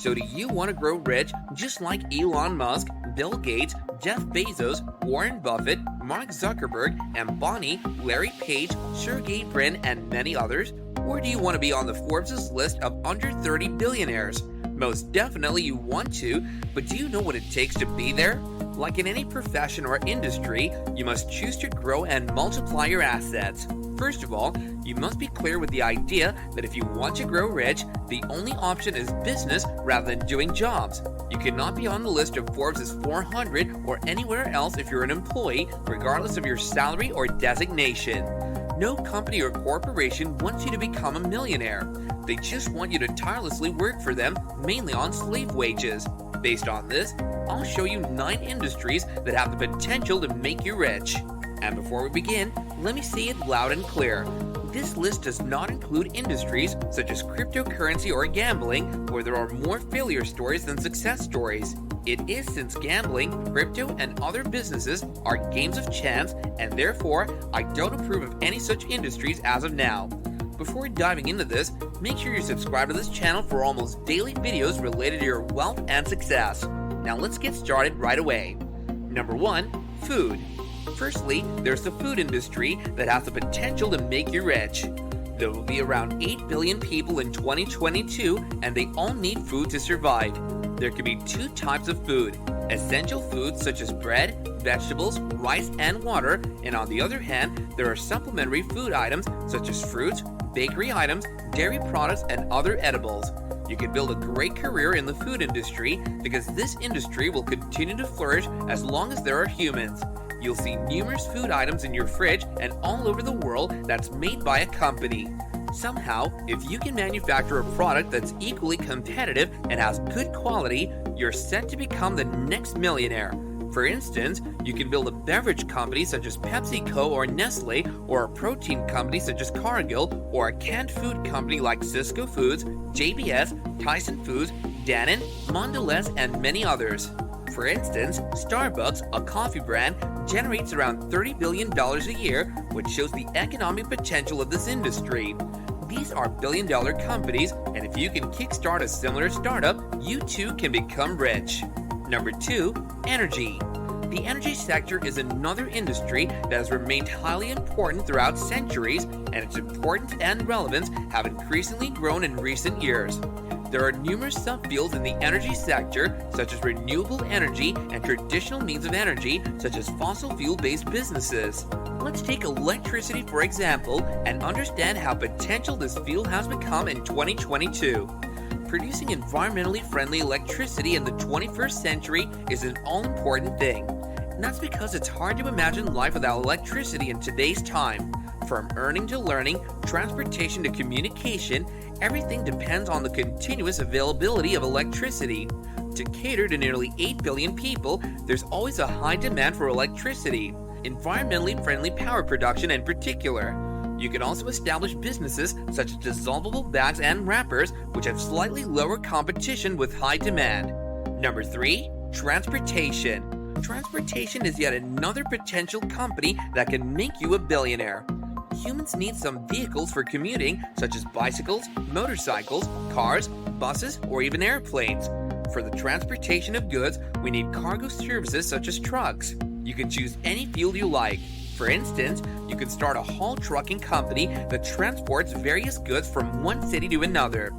So do you want to grow rich just like Elon Musk, Bill Gates, Jeff Bezos, Warren Buffett, Mark Zuckerberg, and Bonnie, Larry Page, Sergey Brin, and many others? Or do you want to be on the Forbes' list of under 30 billionaires? Most definitely you want to, but do you know what it takes to be there? Like in any profession or industry, you must choose to grow and multiply your assets. First of all, you must be clear with the idea that if you want to grow rich, the only option is business rather than doing jobs. You cannot be on the list of Forbes' 400 or anywhere else if you're an employee, regardless of your salary or designation. No company or corporation wants you to become a millionaire. They just want you to tirelessly work for them, mainly on slave wages. Based on this, I'll show you 9 industries that have the potential to make you rich. And before we begin, let me say it loud and clear. This list does not include industries such as cryptocurrency or gambling, where there are more failure stories than success stories. It is since gambling, crypto, and other businesses are games of chance, and therefore, I don't approve of any such industries as of now. Before diving into this, make sure you subscribe to this channel for almost daily videos related to your wealth and success. Now let's get started right away. Number 1, food. Firstly, there's the food industry that has the potential to make you rich. There will be around 8 billion people in 2022, and they all need food to survive. There can be 2 types of food: essential foods such as bread, vegetables, rice, and water, and on the other hand, there are supplementary food items such as fruits, bakery items, dairy products, and other edibles. You can build a great career in the food industry because this industry will continue to flourish as long as there are humans. You'll see numerous food items in your fridge and all over the world that's made by a company. Somehow, if you can manufacture a product that's equally competitive and has good quality, you're set to become the next millionaire. For instance, you can build a beverage company such as PepsiCo or Nestle, or a protein company such as Cargill, or a canned food company like Cisco Foods, JBS, Tyson Foods, Danone, Mondelez, and many others. For instance, Starbucks, a coffee brand, generates around $30 billion a year, which shows the economic potential of this industry. These are billion-dollar companies, and if you can kickstart a similar startup, you too can become rich. Number 2, energy. The energy sector is another industry that has remained highly important throughout centuries, and its importance and relevance have increasingly grown in recent years. There are numerous subfields in the energy sector, such as renewable energy and traditional means of energy, such as fossil fuel-based businesses. Let's take electricity for example and understand how potential this field has become in 2022. Producing environmentally friendly electricity in the 21st century is an all-important thing. And that's because it's hard to imagine life without electricity in today's time. From earning to learning, transportation to communication, everything depends on the continuous availability of electricity. To cater to nearly 8 billion people, there's always a high demand for electricity, environmentally friendly power production in particular. You can also establish businesses such as dissolvable bags and wrappers, which have slightly lower competition with high demand. Number 3, transportation. Transportation is yet another potential company that can make you a billionaire. Humans need some vehicles for commuting, such as bicycles, motorcycles, cars, buses, or even airplanes. For the transportation of goods, we need cargo services such as trucks. You can choose any field you like. For instance, you can start a haul trucking company that transports various goods from one city to another.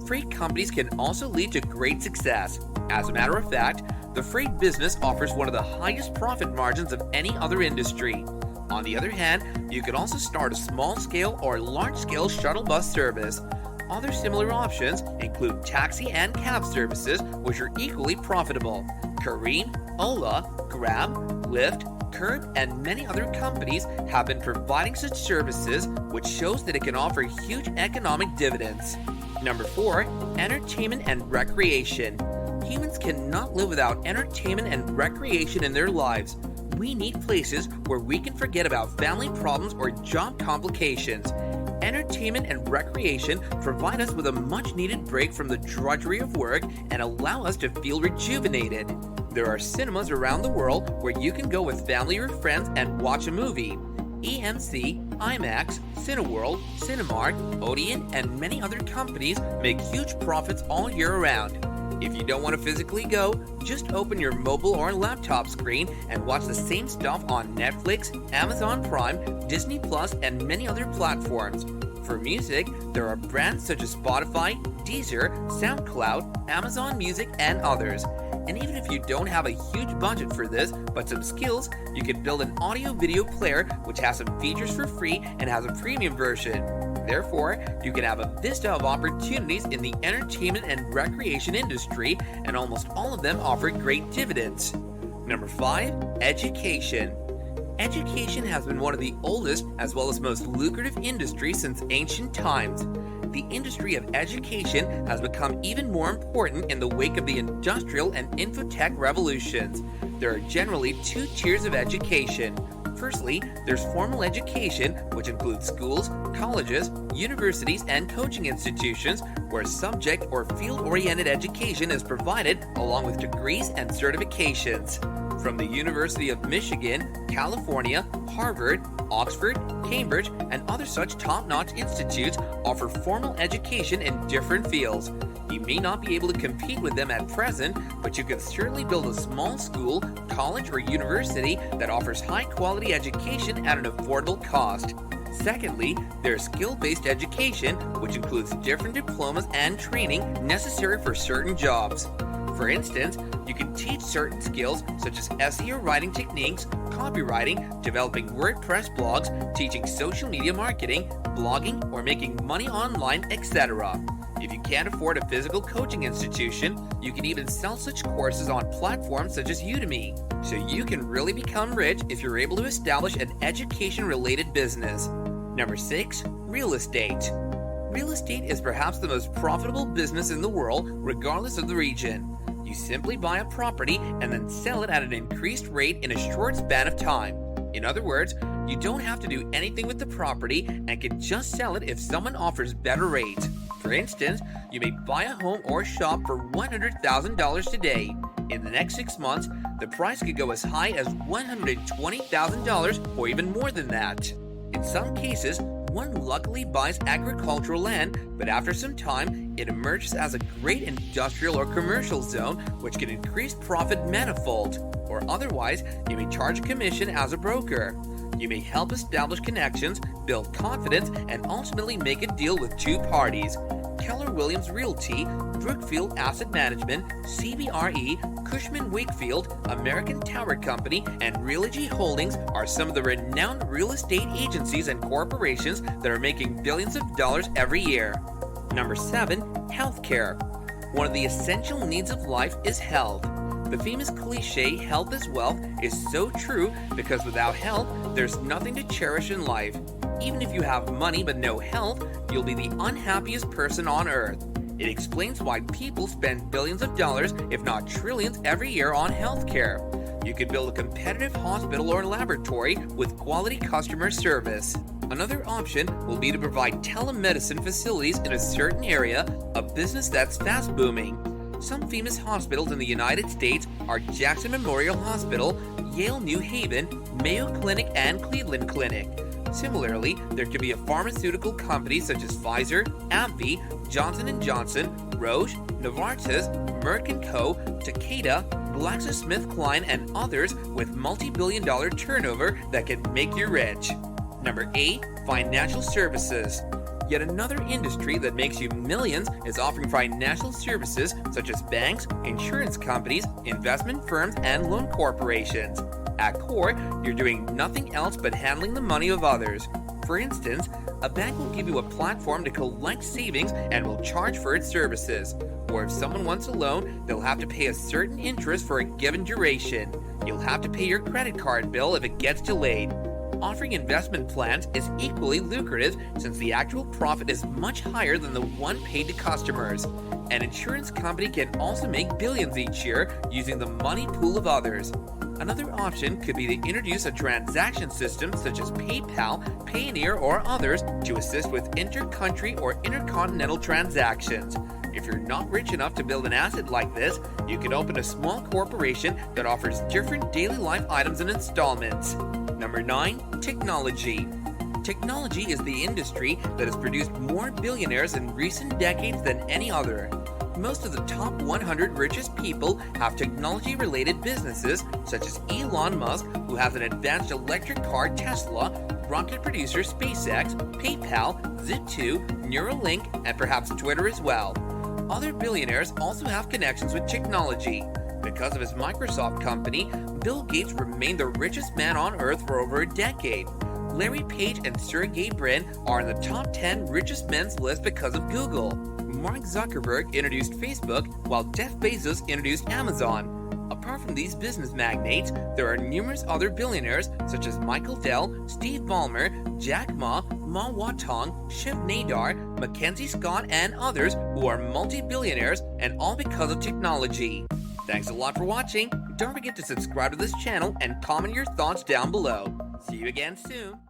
Freight companies can also lead to great success. As a matter of fact, the freight business offers one of the highest profit margins of any other industry. On the other hand, you can also start a small-scale or large-scale shuttle bus service. Other similar options include taxi and cab services, which are equally profitable. Careem, Ola, Grab, Lyft, Curb, and many other companies have been providing such services, which shows that it can offer huge economic dividends. Number 4, entertainment and recreation. Humans cannot live without entertainment and recreation in their lives. We need places where we can forget about family problems or job complications. Entertainment and recreation provide us with a much-needed break from the drudgery of work and allow us to feel rejuvenated. There are cinemas around the world where you can go with family or friends and watch a movie. EMC, IMAX, Cineworld, Cinemark, Odeon, and many other companies make huge profits all year round. If you don't want to physically go, just open your mobile or laptop screen and watch the same stuff on Netflix, Amazon Prime, Disney Plus, and many other platforms. For music, there are brands such as Spotify, Deezer, SoundCloud, Amazon Music, and others. And even if you don't have a huge budget for this, but some skills, you can build an audio-video player which has some features for free and has a premium version. Therefore, you can have a vista of opportunities in the entertainment and recreation industry, and almost all of them offer great dividends. Number 5. Education. Education has been one of the oldest as well as most lucrative industries since ancient times. The industry of education has become even more important in the wake of the industrial and infotech revolutions. There are generally 2 tiers of education. Firstly, there's formal education, which includes schools, colleges, universities, and coaching institutions, where subject or field-oriented education is provided along with degrees and certifications. From the University of Michigan, California, Harvard, Oxford, Cambridge, and other such top-notch institutes offer formal education in different fields. You may not be able to compete with them at present, but you can certainly build a small school, college, or university that offers high-quality education at an affordable cost. Secondly, there's skill-based education, which includes different diplomas and training necessary for certain jobs. For instance, you can teach certain skills such as SEO writing techniques, copywriting, developing WordPress blogs, teaching social media marketing, blogging, or making money online, etc. If you can't afford a physical coaching institution, you can even sell such courses on platforms such as Udemy. So you can really become rich if you're able to establish an education-related business. Number 6. Real estate. Real estate is perhaps the most profitable business in the world, regardless of the region. You simply buy a property and then sell it at an increased rate in a short span of time. In other words, you don't have to do anything with the property and can just sell it if someone offers better rates. For instance, you may buy a home or shop for $100,000 today. In the next 6 months, the price could go as high as $120,000 or even more than that. In some cases, one luckily buys agricultural land, but after some time, it emerges as a great industrial or commercial zone, which can increase profit manifold. Or otherwise, you may charge a commission as a broker. You may help establish connections, build confidence, and ultimately make a deal with 2 parties. Keller Williams Realty, Brookfield Asset Management, CBRE, Cushman Wakefield, American Tower Company, and Realogy Holdings are some of the renowned real estate agencies and corporations that are making billions of dollars every year. Number 7. Healthcare. One of the essential needs of life is health. The famous cliche, health is wealth, is so true because without health, there's nothing to cherish in life. Even if you have money but no health, you'll be the unhappiest person on earth. It explains why people spend billions of dollars, if not trillions, every year on healthcare. You could build a competitive hospital or laboratory with quality customer service. Another option will be to provide telemedicine facilities in a certain area, a business that's fast booming. Some famous hospitals in the United States are Jackson Memorial Hospital, Yale New Haven, Mayo Clinic, and Cleveland Clinic. Similarly, there could be a pharmaceutical company such as Pfizer, AbbVie, Johnson & Johnson, Roche, Novartis, Merck & Co., Takeda, GlaxoSmithKline, and others with multi-billion-dollar turnover that can make you rich. Number 8. Financial services. Yet another industry that makes you millions is offering financial services such as banks, insurance companies, investment firms, and loan corporations. At core, you're doing nothing else but handling the money of others. For instance, a bank will give you a platform to collect savings and will charge for its services. Or if someone wants a loan, they'll have to pay a certain interest for a given duration. You'll have to pay your credit card bill if it gets delayed. Offering investment plans is equally lucrative since the actual profit is much higher than the one paid to customers. An insurance company can also make billions each year using the money pool of others. Another option could be to introduce a transaction system such as PayPal, Payoneer, or others to assist with inter-country or intercontinental transactions. If you're not rich enough to build an asset like this, you can open a small corporation that offers different daily life items in installments. Number 9. Technology. Technology is the industry that has produced more billionaires in recent decades than any other. Most of the top 100 richest people have technology-related businesses, such as Elon Musk, who has an advanced electric car Tesla, rocket producer SpaceX, PayPal, Zip2, Neuralink, and perhaps Twitter as well. Other billionaires also have connections with technology. Because of his Microsoft company, Bill Gates remained the richest man on Earth for over a decade. Larry Page and Sergey Brin are in the top 10 richest men's list because of Google. Mark Zuckerberg introduced Facebook, while Jeff Bezos introduced Amazon. Apart from these business magnates, there are numerous other billionaires such as Michael Dell, Steve Ballmer, Jack Ma, Ma Watong, Shiv Nadar, Mackenzie Scott, and others who are multi-billionaires, and all because of technology. Thanks a lot for watching. Don't forget to subscribe to this channel and comment your thoughts down below. See you again soon.